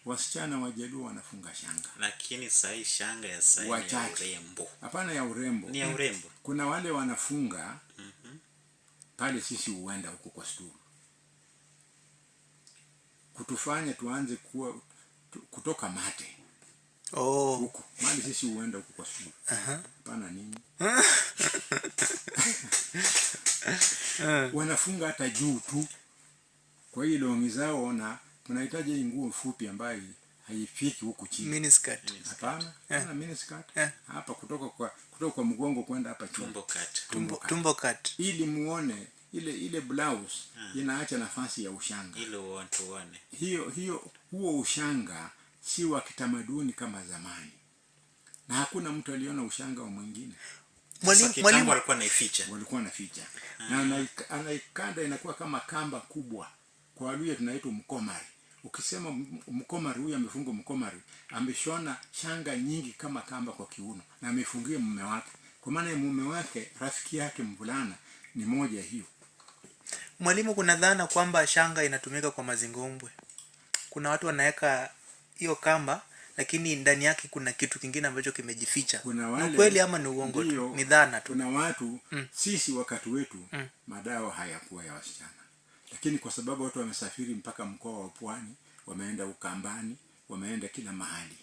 wasichana Wajaluo wanafunga shanga. Lakini sahi shanga ya sahi ni ya urembo. Hapana ya urembo. Ni ya urembo. Kuna wale wanafunga pale sisi huenda huko kwa sturu. Kutufanya tuanze kuwa kutoka mate. Huko. Mali sisi huenda huko kwa sturu. Hapana nini? Wanafunga hata juu tu. Kwa hiyo longi zao na tunahitaji nguo fupi ambayo haifiki huku chini. Miniskirt. Hapana, hapana miniskirt. Hapa kutoka kwa mgongo kwenda hapa chini. Tumbo cut. Ili muone ile blouse inaacha nafasi ya ushanga. Ile uone. Huo ushanga si wa kitamaduni kama zamani. Na hakuna mtu aliona ushanga wa mwingine. Mwalimu walikuwa naificha. Na anaikanda inakuwa kama kamba kubwa. Kwa Waluhya tunaitwa mkomari. Ukisema mkomari huyu amefunga mkomari, ameshona shanga nyingi kama kamba kwa kiuno na amefungia mume wake. Kwa maana mume wake rafiki yake mvulana ni moja hiyo. Mwalimu, kuna dhana kwamba shanga inatumika kwa mazingombwe. Kuna watu wanaweka hiyo kamba lakini ndani yake kuna kitu kingine ambacho kimejificha. Ni kweli ama ni uongo tu? Ni dhana tu. Kuna watu sisi wakati wetu madawa hayakuwa ya wasichana. Lakini kwa sababu watu wamesafiri mpaka mkoa wa Pwani, wameenda Ukambani, wameenda kila mahali.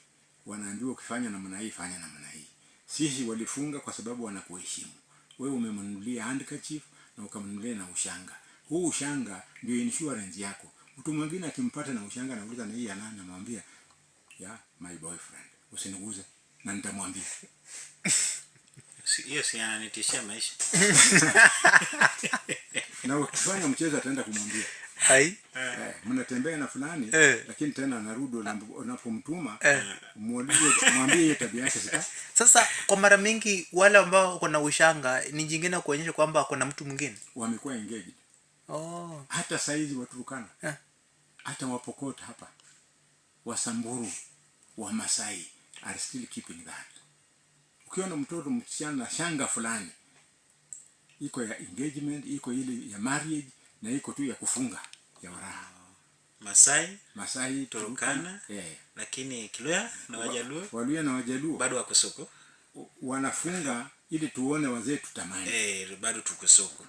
Wanaambiwa ukifanya namna hii fanya namna hii. Sisi walifunga kwa sababu wanakuheshimu. Wewe umemnunulia handkerchief na ukamnunulia na ushanga. Huu ushanga ndio insurance yako. Mtu mwingine akimpata na ushanga anauliza na hii ya nani, namwambia ya my boyfriend. Usiniguze na nitamwambia. Hiyo si ananitishia maisha. Na ukifanya mchezo ataenda kumwambia. Mnatembea na fulani lakini tena anarudi unapomtuma mwambie hiyo tabia yake sita. Sasa kwa mara mingi wale ambao wako na ushanga ni jingine kuonyesha kwamba kuna mtu mwingine wamekuwa engaged. Hata saizi Waturkana. Hata Wapokot hapa. Wasamburu, Wamasai are still keeping that. Ukiona mtoto msichana na shanga fulani, iko ya engagement, iko ile ya marriage na iko tu ya kufunga ya waraha. Masai, Turkana, lakini Kiluhya na Wajaluo, Waluhya na Wajaluo bado wako soko. Wanafunga ili tuone wazee tutamani. Bado tuko soko.